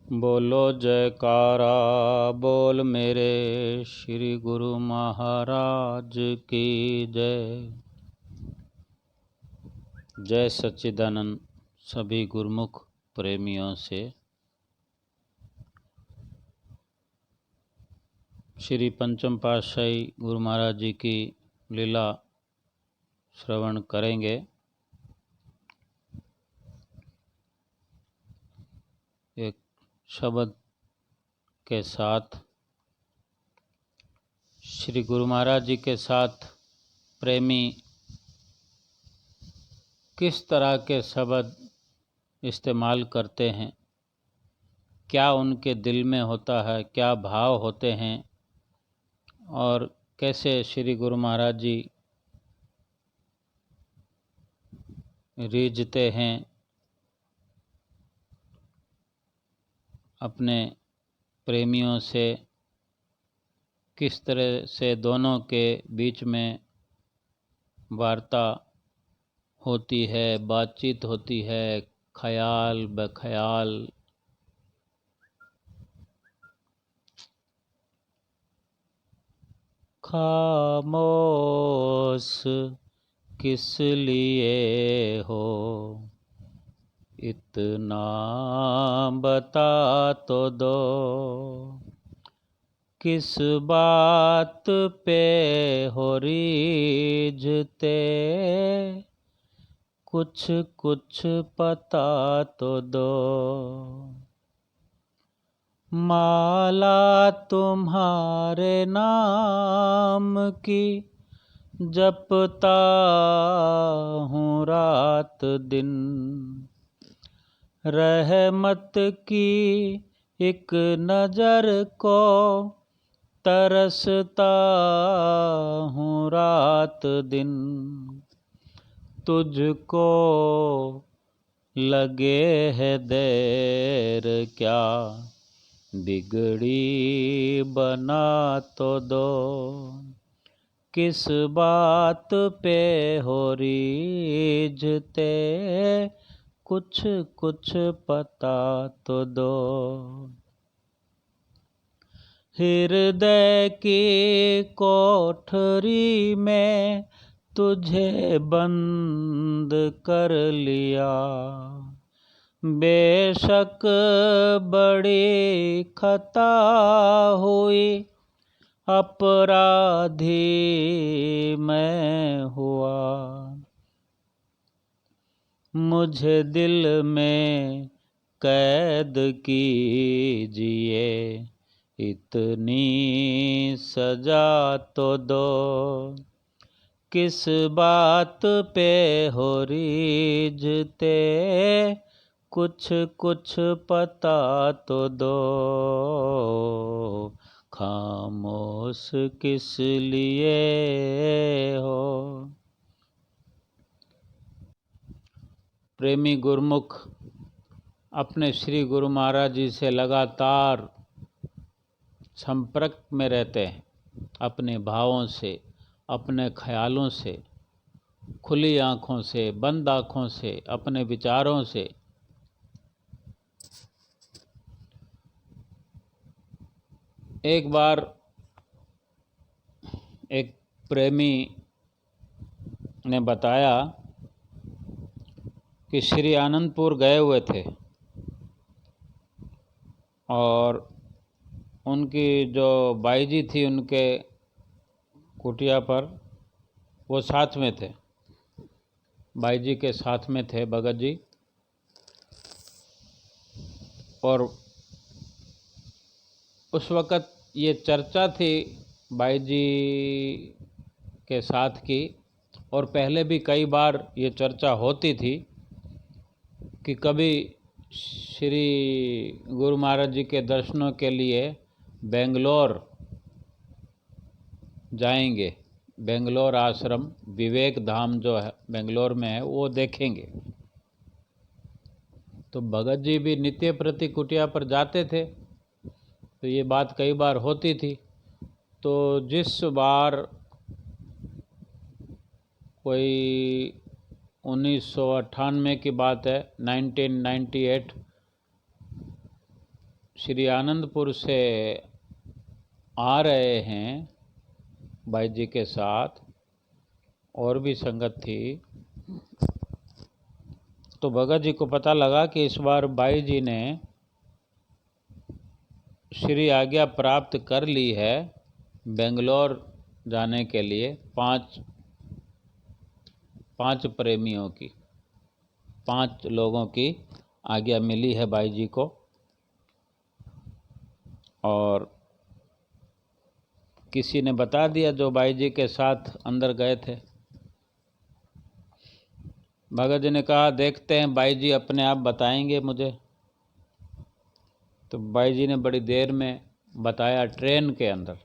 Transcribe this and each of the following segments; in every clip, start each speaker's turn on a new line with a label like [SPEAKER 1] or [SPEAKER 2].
[SPEAKER 1] बोलो जयकारा बोल मेरे श्री गुरु महाराज की जय। जय सच्चिदानंद। सभी गुरुमुख प्रेमियों से श्री पंचम पातशाही गुरु महाराज जी की लीला श्रवण करेंगे। एक शब्द के साथ श्री गुरु महाराज जी के साथ प्रेमी किस तरह के शब्द इस्तेमाल करते हैं, क्या उनके दिल में होता है, क्या भाव होते हैं और कैसे श्री गुरु महाराज जी रीझते हैं अपने प्रेमियों से, किस तरह से दोनों के बीच में वार्ता होती है, बातचीत होती है, ख्याल बख्याल। खामोश किस लिए हो, इतना बता तो दो, किस बात पे हो रीझते, कुछ कुछ पता तो दो। माला तुम्हारे नाम की जपता हूँ रात दिन, रहमत की एक नजर को तरसता हूँ रात दिन। तुझको लगे है देर क्या, बिगड़ी बना तो दो, किस बात पे हो रीझते, कुछ कुछ पता तो दो। हृदय की कोठरी में तुझे बंद कर लिया, बेशक बड़ी खता हुई, अपराधी मैं हुआ। मुझे दिल में कैद कीजिए, इतनी सजा तो दो, किस बात पे हो रीझते, कुछ कुछ पता तो दो। खामोश किस लिए हो। प्रेमी गुरुमुख अपने श्री गुरु महाराज जी से लगातार संपर्क में रहते हैं, अपने भावों से, अपने ख्यालों से, खुली आँखों से, बंद आँखों से, अपने विचारों से। एक बार एक प्रेमी ने बताया कि श्री आनंदपुर गए हुए थे और उनकी जो बाई जी थी उनके कुटिया पर, वो साथ में थे, बाई जी के साथ में थे भगत जी। और उस वक़्त ये चर्चा थी बाई जी के साथ की, और पहले भी कई बार ये चर्चा होती थी कि कभी श्री गुरु महाराज जी के दर्शनों के लिए बेंगलोर जाएंगे, बेंगलोर आश्रम विवेक धाम जो है बेंगलोर में है वो देखेंगे। तो भगत जी भी नित्य प्रति कुटिया पर जाते थे, तो ये बात कई बार होती थी। तो जिस बार कोई 1998 की बात है, 1998, श्री आनंदपुर से आ रहे हैं भाई जी के साथ, और भी संगत थी। तो भगत जी को पता लगा कि इस बार भाई जी ने श्री आज्ञा प्राप्त कर ली है बेंगलोर जाने के लिए। पांच प्रेमियों की, 5 लोगों की आज्ञा मिली है भाई जी को। और किसी ने बता दिया जो भाई जी के साथ अंदर गए थे। भगत जी ने कहा देखते हैं भाई जी अपने आप बताएंगे मुझे। तो भाई जी ने बड़ी देर में बताया। ट्रेन के अंदर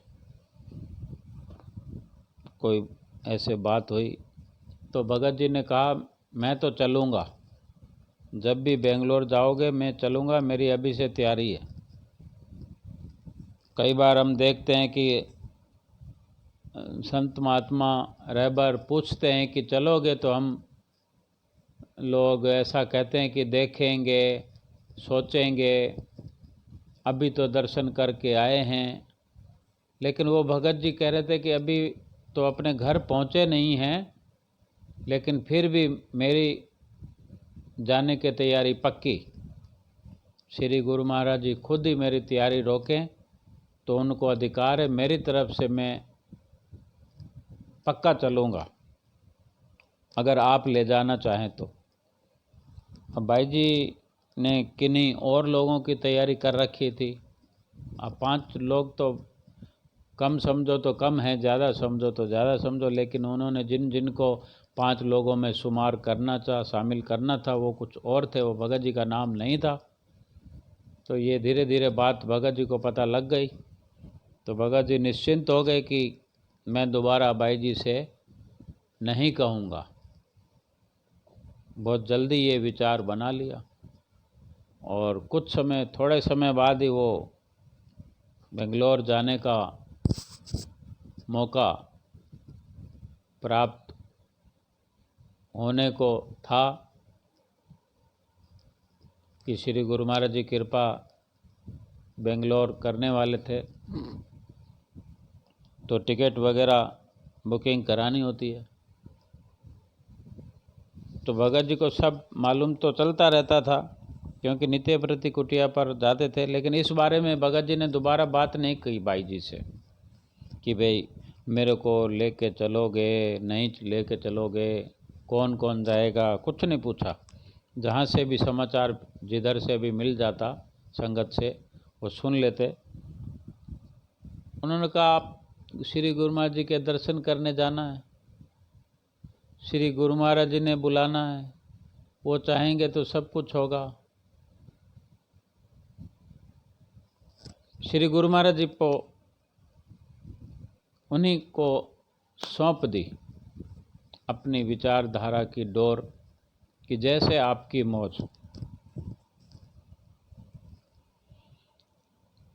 [SPEAKER 1] कोई ऐसे बात हुई तो भगत जी ने कहा मैं तो चलूँगा, जब भी बेंगलोर जाओगे मैं चलूँगा, मेरी अभी से तैयारी है। कई बार हम देखते हैं कि संत महात्मा रहबर पूछते हैं कि चलोगे, तो हम लोग ऐसा कहते हैं कि देखेंगे, सोचेंगे, अभी तो दर्शन करके आए हैं। लेकिन वो भगत जी कह रहे थे कि अभी तो अपने घर पहुँचे नहीं हैं, लेकिन फिर भी मेरी जाने की तैयारी पक्की। श्री गुरु महाराज जी खुद ही मेरी तैयारी रोकें तो उनको अधिकार है, मेरी तरफ से मैं पक्का चलूँगा अगर आप ले जाना चाहें तो। अब भाई जी ने किन्हीं और लोगों की तैयारी कर रखी थी। अब 5 लोग तो कम समझो तो कम है, ज़्यादा समझो तो ज़्यादा समझो, लेकिन उन्होंने जिन को 5 लोगों में शुमार करना था, शामिल करना था, वो कुछ और थे, वो भगत जी का नाम नहीं था। तो ये धीरे धीरे बात भगत जी को पता लग गई। तो भगत जी निश्चिंत हो गए कि मैं दोबारा भाई जी से नहीं कहूँगा। बहुत जल्दी ये विचार बना लिया और कुछ समय, थोड़े समय बाद ही वो बेंगलोर जाने का मौका प्राप्त होने को था कि श्री गुरु महाराज जी कृपा बेंगलोर करने वाले थे। तो टिकट वगैरह बुकिंग करानी होती है। तो भगत जी को सब मालूम तो चलता रहता था, क्योंकि नित्य प्रति कुटिया पर जाते थे। लेकिन इस बारे में भगत जी ने दोबारा बात नहीं की भाई जी से कि भाई मेरे को लेके चलोगे, नहीं लेके चलोगे, कौन कौन जाएगा, कुछ नहीं पूछा। जहाँ से भी समाचार जिधर से भी मिल जाता संगत से, वो सुन लेते। उन्होंने कहा आप श्री गुरु महाराज जी के दर्शन करने जाना है, श्री गुरु महाराज जी ने बुलाना है, वो चाहेंगे तो सब कुछ होगा। श्री गुरु महाराज जी को उन्हीं को सौंप दी अपनी विचारधारा की डोर कि जैसे आपकी मौज।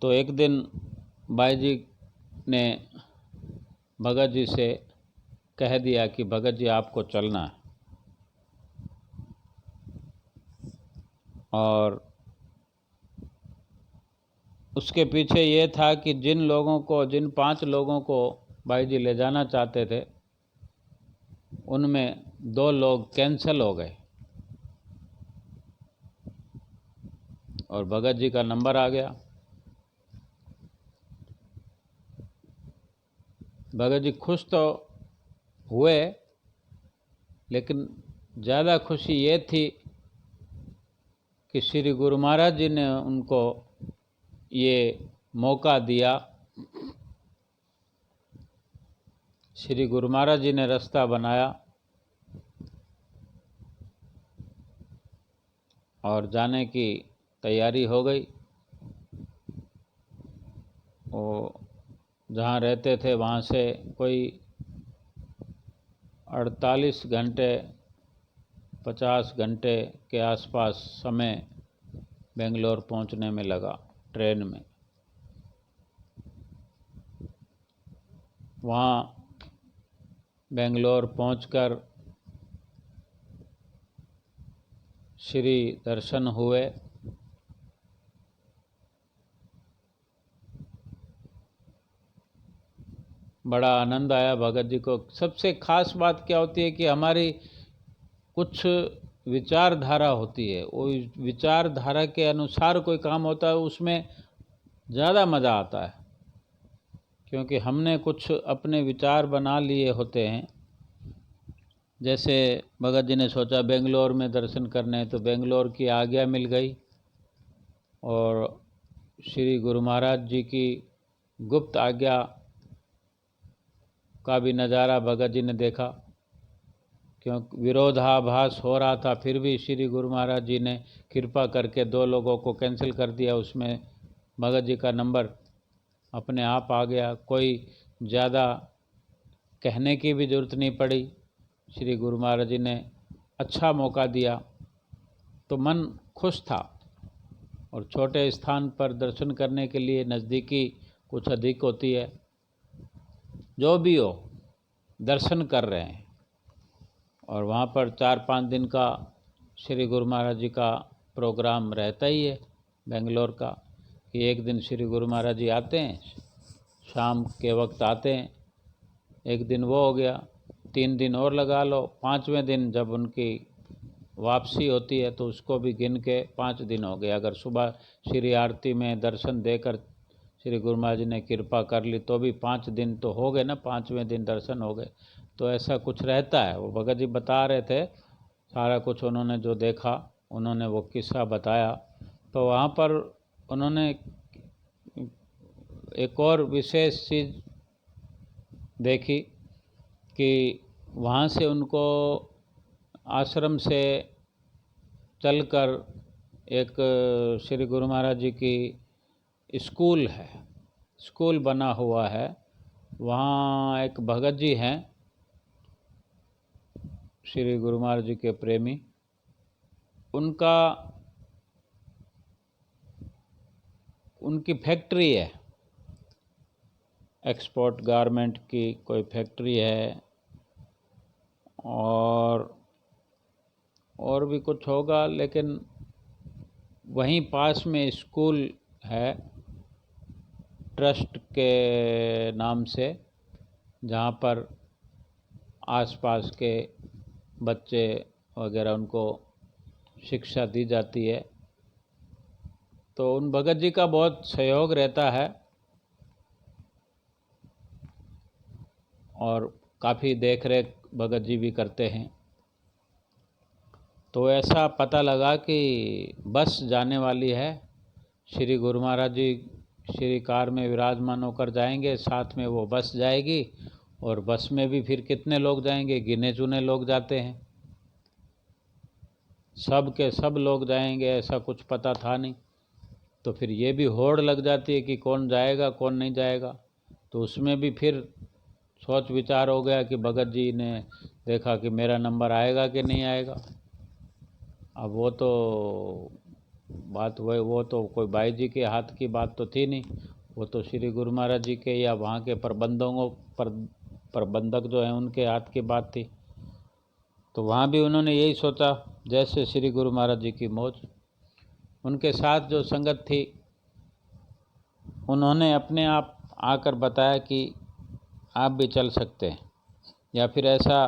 [SPEAKER 1] तो एक दिन भाई जी ने भगत जी से कह दिया कि भगत जी आपको चलना है। और उसके पीछे ये था कि जिन 5 लोगों को भाई जी ले जाना चाहते थे, उनमें 2 लोग कैंसिल हो गए और भगत जी का नंबर आ गया। भगत जी खुश तो हुए, लेकिन ज़्यादा खुशी ये थी कि श्री गुरु महाराज जी ने उनको ये मौका दिया। श्री गुरु महाराज जी ने रास्ता बनाया और जाने की तैयारी हो गई। वो जहाँ रहते थे वहाँ से कोई 48 घंटे 50 घंटे के आसपास समय बेंगलोर पहुँचने में लगा ट्रेन में। वहाँ बेंगलोर पहुंचकर श्री दर्शन हुए। बड़ा आनंद आया भगत जी को। सबसे खास बात क्या होती है कि हमारी कुछ विचारधारा होती है, वो विचारधारा के अनुसार कोई काम होता है, उसमें ज़्यादा मज़ा आता है, क्योंकि हमने कुछ अपने विचार बना लिए होते हैं। जैसे भगत जी ने सोचा बेंगलोर में दर्शन करने, तो बेंगलोर की आज्ञा मिल गई और श्री गुरु महाराज जी की गुप्त आज्ञा का भी नज़ारा भगत जी ने देखा। क्योंकि विरोधाभास हो रहा था, फिर भी श्री गुरु महाराज जी ने कृपा करके 2 लोगों को कैंसिल कर दिया। उसमें भगत जी का नंबर अपने आप आ गया, कोई ज़्यादा कहने की भी ज़रूरत नहीं पड़ी। श्री गुरु महाराज जी ने अच्छा मौका दिया तो मन खुश था। और छोटे स्थान पर दर्शन करने के लिए नज़दीकी कुछ अधिक होती है। जो भी हो, दर्शन कर रहे हैं। और वहाँ पर 4-5 दिन का श्री गुरु महाराज जी का प्रोग्राम रहता ही है बेंगलोर का, कि एक दिन श्री गुरु महाराज जी आते हैं, शाम के वक्त आते हैं, एक दिन वो हो गया, 3 दिन और लगा लो, 5वें दिन जब उनकी वापसी होती है तो उसको भी गिन के 5 दिन हो गए। अगर सुबह श्री आरती में दर्शन देकर श्री गुरु महाराज जी ने कृपा कर ली तो भी 5 दिन तो हो गए ना, 5वें दिन दर्शन हो गए। तो ऐसा कुछ रहता है। वो भगत जी बता रहे थे सारा कुछ, उन्होंने जो देखा, उन्होंने वो किस्सा बताया। तो वहाँ पर उन्होंने एक और विशेष चीज़ देखी कि वहाँ से उनको आश्रम से चलकर एक श्री गुरु महाराज जी की स्कूल है, स्कूल बना हुआ है। वहाँ एक भगत जी हैं, श्री गुरु महाराज जी के प्रेमी, उनकी फैक्ट्री है, एक्सपोर्ट गारमेंट की कोई फैक्ट्री है, और भी कुछ होगा, लेकिन वहीं पास में स्कूल है ट्रस्ट के नाम से, जहाँ पर आसपास के बच्चे वगैरह उनको शिक्षा दी जाती है। तो उन भगत जी का बहुत सहयोग रहता है और काफ़ी देख रेख भगत जी भी करते हैं। तो ऐसा पता लगा कि बस जाने वाली है, श्री गुरु महाराज जी श्री कार में विराजमान होकर जाएंगे, साथ में वो बस जाएगी, और बस में भी फिर कितने लोग जाएंगे, गिने चुने लोग जाते हैं, सब के सब लोग जाएंगे ऐसा कुछ पता था नहीं। तो फिर ये भी होड़ लग जाती है कि कौन जाएगा कौन नहीं जाएगा। तो उसमें भी फिर सोच विचार हो गया कि भगत जी ने देखा कि मेरा नंबर आएगा कि नहीं आएगा। अब वो तो बात वो तो कोई भाई जी के हाथ की बात तो थी नहीं, वो तो श्री गुरु महाराज जी के या वहाँ के प्रबंधक जो हैं उनके हाथ की बात थी। तो वहाँ भी उन्होंने यही सोचा, जैसे श्री गुरु महाराज जी की मौज। उनके साथ जो संगत थी उन्होंने अपने आप आकर बताया कि आप भी चल सकते हैं, या फिर ऐसा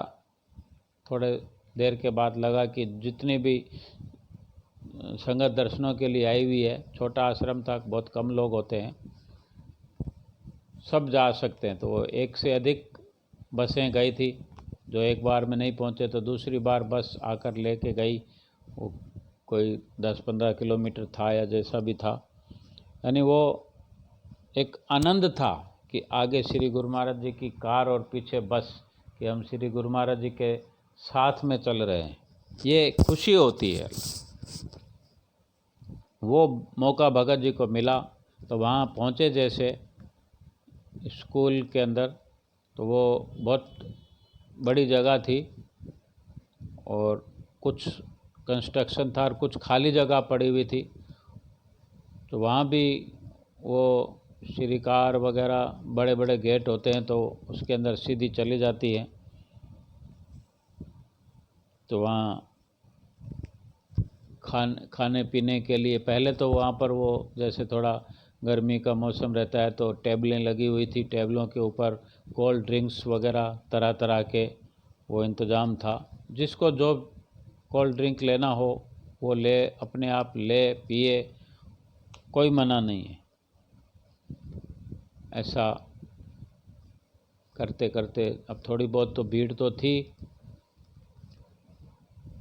[SPEAKER 1] थोड़े देर के बाद लगा कि जितनी भी संगत दर्शनों के लिए आई हुई है, छोटा आश्रम था, बहुत कम लोग होते हैं, सब जा सकते हैं। तो वो 1 से अधिक बसें गई थी, जो एक बार में नहीं पहुंचे तो दूसरी बार बस आकर लेके गई। वो कोई 10-15 किलोमीटर था या जैसा भी था, यानी वो एक आनंद था कि आगे श्री गुरु महाराज जी की कार और पीछे बस, कि हम श्री गुरु महाराज जी के साथ में चल रहे हैं, ये खुशी होती है। वो मौका भगत जी को मिला। तो वहाँ पहुँचे जैसे स्कूल के अंदर, तो वो बहुत बड़ी जगह थी और कुछ कंस्ट्रक्शन था और कुछ खाली जगह पड़ी हुई थी। तो वहाँ भी वो श्री कार वगैरह बड़े बड़े गेट होते हैं, तो उसके अंदर सीधी चली जाती है। तो वहाँ खाने पीने के लिए पहले तो वहाँ पर वो जैसे थोड़ा गर्मी का मौसम रहता है तो टेबलें लगी हुई थी, टेबलों के ऊपर कोल्ड ड्रिंक्स वगैरह तरह तरह के वो इंतज़ाम था। जिसको जो कोल्ड ड्रिंक लेना हो वो ले, अपने आप ले पिए, कोई मना नहीं है। ऐसा करते करते अब थोड़ी बहुत तो भीड़ तो थी।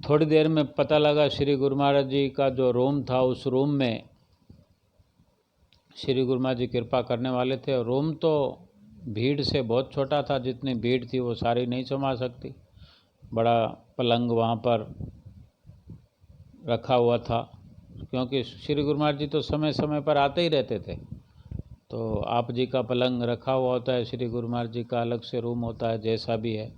[SPEAKER 1] थोड़ी देर में पता लगा श्री गुरु महाराज जी का जो रूम था, उस रूम में श्री गुरु महाराज जी कृपा करने वाले थे। रूम तो भीड़ से बहुत छोटा था, जितनी भीड़ थी वो सारी नहीं समा सकती। बड़ा पलंग वहाँ पर रखा हुआ था, क्योंकि श्री गुरु महाराज जी तो समय समय पर आते ही रहते थे। तो आप जी का पलंग रखा हुआ होता है, श्री गुरु महाराज जी का अलग से रूम होता है, जैसा भी है।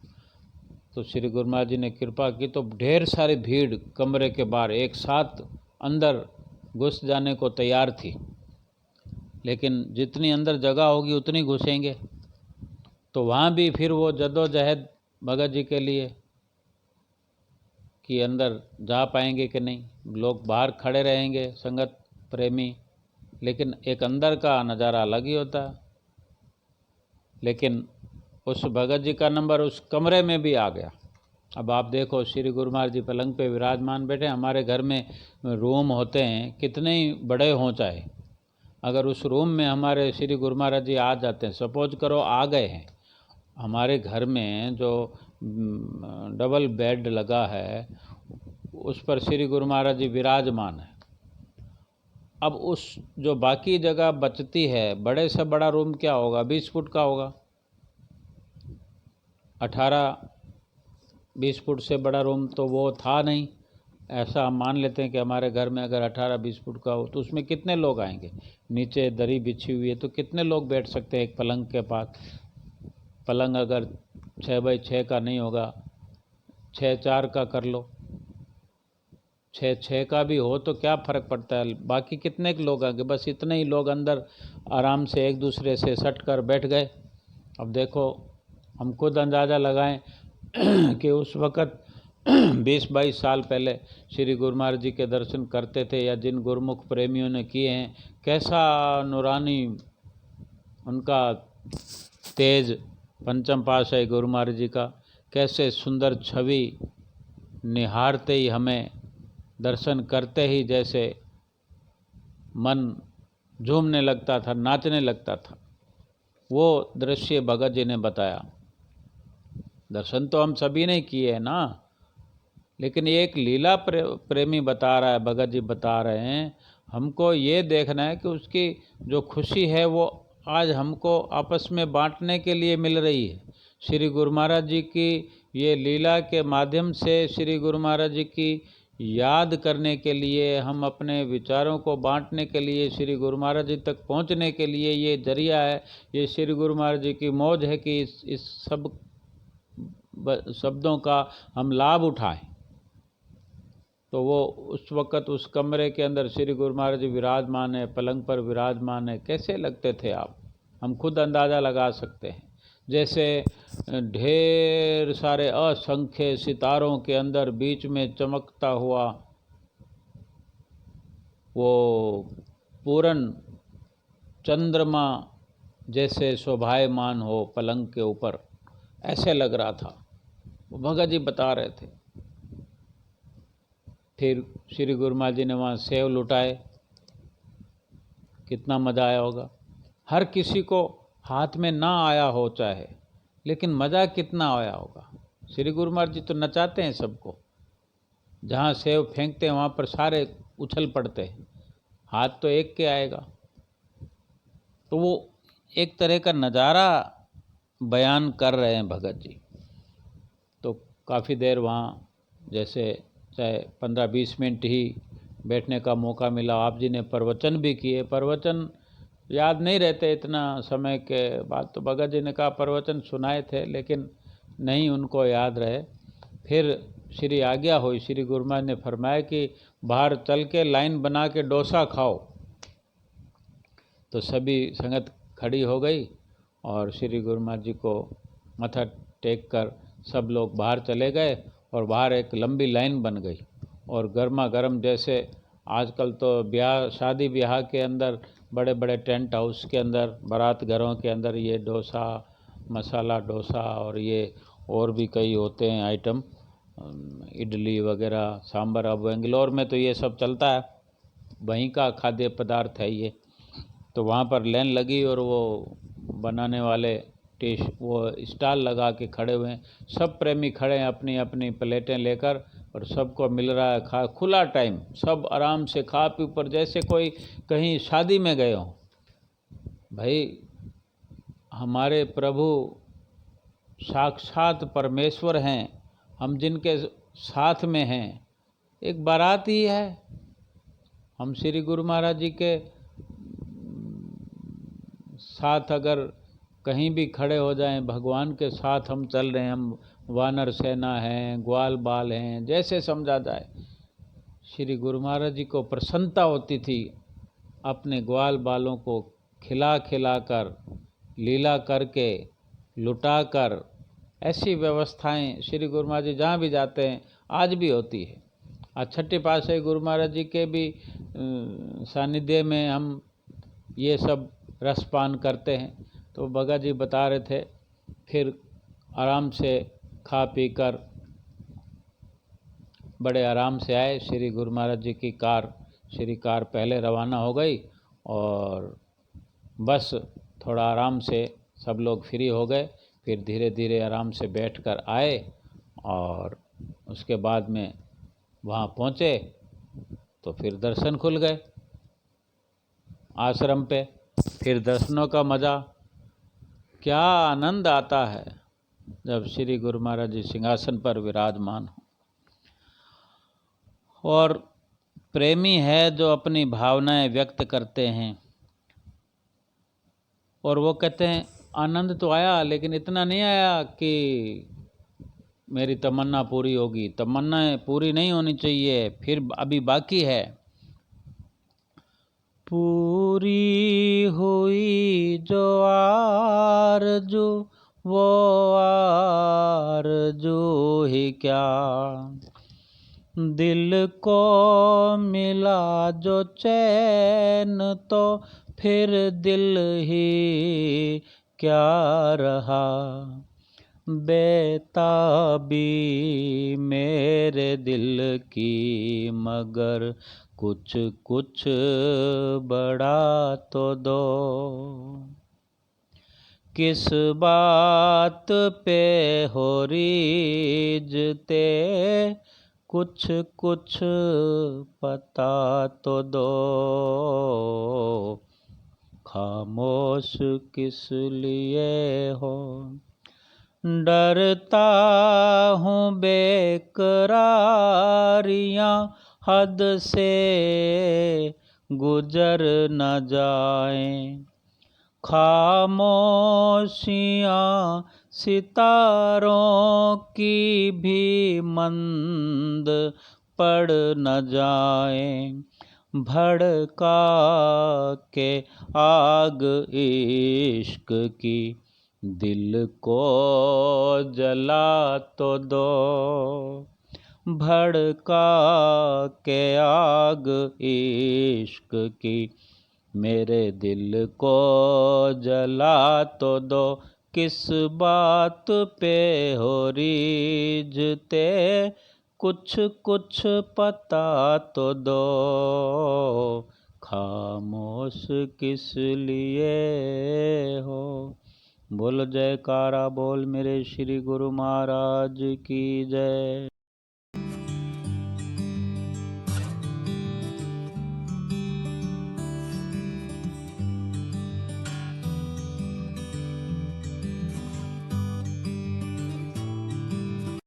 [SPEAKER 1] तो श्री गुरु महाराज जी ने कृपा की तो ढेर सारी भीड़ कमरे के बाहर एक साथ अंदर घुस जाने को तैयार थी। लेकिन जितनी अंदर जगह होगी उतनी घुसेंगे। तो वहाँ भी फिर वो जद्दोजहद भगत जी के लिए कि अंदर जा पाएंगे कि नहीं। लोग बाहर खड़े रहेंगे संगत प्रेमी, लेकिन एक अंदर का नज़ारा अलग ही होता है। लेकिन उस भगत जी का नंबर उस कमरे में भी आ गया। अब आप देखो, श्री गुरु महाराज जी पलंग पे विराजमान बैठे। हमारे घर में रूम होते हैं, कितने ही बड़े हों चाहे, अगर उस रूम में हमारे श्री गुरु महाराज जी आ जाते हैं, सपोज करो आ गए हैं, हमारे घर में जो डबल बेड लगा है उस पर श्री गुरु महाराज जी विराजमान है। अब उस जो बाकी जगह बचती है, बड़े से बड़ा रूम क्या होगा, 20 फुट का होगा। 18-20 फुट से बड़ा रूम तो वो था नहीं। ऐसा हम मान लेते हैं कि हमारे घर में अगर 18-20 फुट का हो तो उसमें कितने लोग आएंगे। नीचे दरी बिछी हुई है तो कितने लोग बैठ सकते हैं एक पलंग के पास। पलंग अगर 6x6 का नहीं होगा, 6x4 का कर लो, 6x6 का भी हो तो क्या फ़र्क पड़ता है। बाकी कितने के लोग आएंगे, बस इतने ही लोग अंदर आराम से एक दूसरे से सट कर बैठ गए। अब देखो, हम खुद अंदाज़ा लगाएं कि उस वक़्त 20-22 साल पहले श्री गुरु महाराज जी के दर्शन करते थे या जिन गुरुमुख प्रेमियों ने किए हैं, कैसा नूरानी उनका तेज पंचम पातशाही गुरु महाराज जी का, कैसे सुंदर छवि निहारते ही हमें, दर्शन करते ही जैसे मन झूमने लगता था, नाचने लगता था। वो दृश्य भगत जी ने बताया। दर्शन तो हम सभी ने किए हैं ना, लेकिन ये एक लीला प्रेमी बता रहा है, भगत जी बता रहे हैं। हमको ये देखना है कि उसकी जो खुशी है वो आज हमको आपस में बांटने के लिए मिल रही है। श्री गुरु महाराज जी की ये लीला के माध्यम से श्री गुरु महाराज जी की याद करने के लिए, हम अपने विचारों को बांटने के लिए, श्री गुरु महाराज जी तक पहुंचने के लिए ये जरिया है। ये श्री गुरु महाराज जी की मौज है कि इस सब शब्दों का हम लाभ उठाएं। तो वो उस वक़्त उस कमरे के अंदर श्री गुरु महाराज जी विराजमान है, पलंग पर विराजमान है। कैसे लगते थे आप, हम खुद अंदाज़ा लगा सकते हैं। जैसे ढेर सारे असंख्य सितारों के अंदर बीच में चमकता हुआ वो पूर्ण चंद्रमा जैसे शोभायमान हो पलंग के ऊपर, ऐसे लग रहा था। वो भगत जी बता रहे थे। फिर श्री गुरु महाराज जी ने वहाँ सेव लुटाए, कितना मज़ा आया होगा। हर किसी को हाथ में ना आया हो चाहे, लेकिन मज़ा कितना आया होगा। श्री गुरु महाराज जी तो नचाते हैं सबको, जहाँ सेव फेंकते हैं वहाँ पर सारे उछल पड़ते हैं, हाथ तो एक के आएगा। तो वो एक तरह का नज़ारा बयान कर रहे हैं भगत जी। तो काफ़ी देर वहाँ जैसे चाहे 15-20 मिनट ही बैठने का मौका मिला। आप जी ने प्रवचन भी किए। प्रवचन याद नहीं रहते इतना समय के बाद, तो भगत जी ने कहा प्रवचन सुनाए थे लेकिन नहीं उनको याद रहे। फिर श्री आज्ञा हुई, श्री गुरु महाराज ने फरमाया कि बाहर चल के लाइन बना के डोसा खाओ। तो सभी संगत खड़ी हो गई और श्री गुरु महाराज जी को माथा टेक कर सब लोग बाहर चले गए और बाहर एक लंबी लाइन बन गई। और गर्मा गर्म, जैसे आजकल तो ब्याह शादी ब्याह के अंदर बड़े बड़े टेंट हाउस के अंदर, बारात घरों के अंदर ये डोसा मसाला डोसा और ये और भी कई होते हैं आइटम, इडली वगैरह, सांभर। अब बेंगलोर में तो ये सब चलता है, वहीं का खाद्य पदार्थ है ये। तो वहाँ पर लाइन लगी और वो बनाने वाले वो स्टॉल लगा के खड़े हुए हैं, सब प्रेमी खड़े हैं अपनी अपनी प्लेटें लेकर, और सबको मिल रहा है खा, खुला टाइम, सब आराम से खा पी पर जैसे कोई कहीं शादी में गए हों। भाई हमारे प्रभु साक्षात परमेश्वर हैं, हम जिनके साथ में हैं, एक बारात ही है। हम श्री गुरु महाराज जी के साथ अगर कहीं भी खड़े हो जाएं, भगवान के साथ हम चल रहे हैं, हम वानर सेना हैं, ग्वाल बाल हैं, जैसे समझा जाए। श्री गुरु महाराज जी को प्रसन्नता होती थी अपने ग्वाल बालों को खिला खिला कर, लीला करके, लुटा कर। ऐसी व्यवस्थाएं श्री गुरु महाराज जी जहाँ भी जाते हैं आज भी होती है। आज छठी पातशाही गुरु महाराज जी के भी सानिध्य में हम ये सब रसपान करते हैं। तो भगत जी बता रहे थे, फिर आराम से खा पी कर बड़े आराम से आए। श्री गुरु महाराज जी की कार, श्री कार पहले रवाना हो गई और बस थोड़ा आराम से सब लोग फ्री हो गए। फिर धीरे धीरे आराम से बैठकर आए और उसके बाद में वहाँ पहुँचे तो फिर दर्शन खुल गए आश्रम पे। फिर दर्शनों का मज़ा, क्या आनंद आता है जब श्री गुरु महाराज जी सिंहासन पर विराजमान हो। और प्रेमी है जो अपनी भावनाएं व्यक्त करते हैं, और वो कहते हैं आनंद तो आया लेकिन इतना नहीं आया कि मेरी तमन्ना पूरी होगी। तमन्नाएं पूरी नहीं होनी चाहिए, फिर अभी बाकी है। पूरी हुई जो आरज़ू वो आरज़ू ही क्या, दिल को मिला जो चैन तो फिर दिल ही क्या रहा। बेताबी मेरे दिल की मगर कुछ कुछ बड़ा तो दो। किस बात पे हो रीझते कुछ कुछ पता तो दो। खामोश किस लिए हो, डरता हूँ बेकरारियाँ हद से गुजर न जाएं। खामोशियाँ सितारों की भी मंद पड़ न जाएं। भड़का के आग इश्क की दिल को जला तो दो। भड़का के आग इश्क की मेरे दिल को जला तो दो। किस बात पे हो रीझते कुछ कुछ पता तो दो। खामोश किस लिए हो। बोल जयकारा बोल मेरे श्री गुरु महाराज की जय।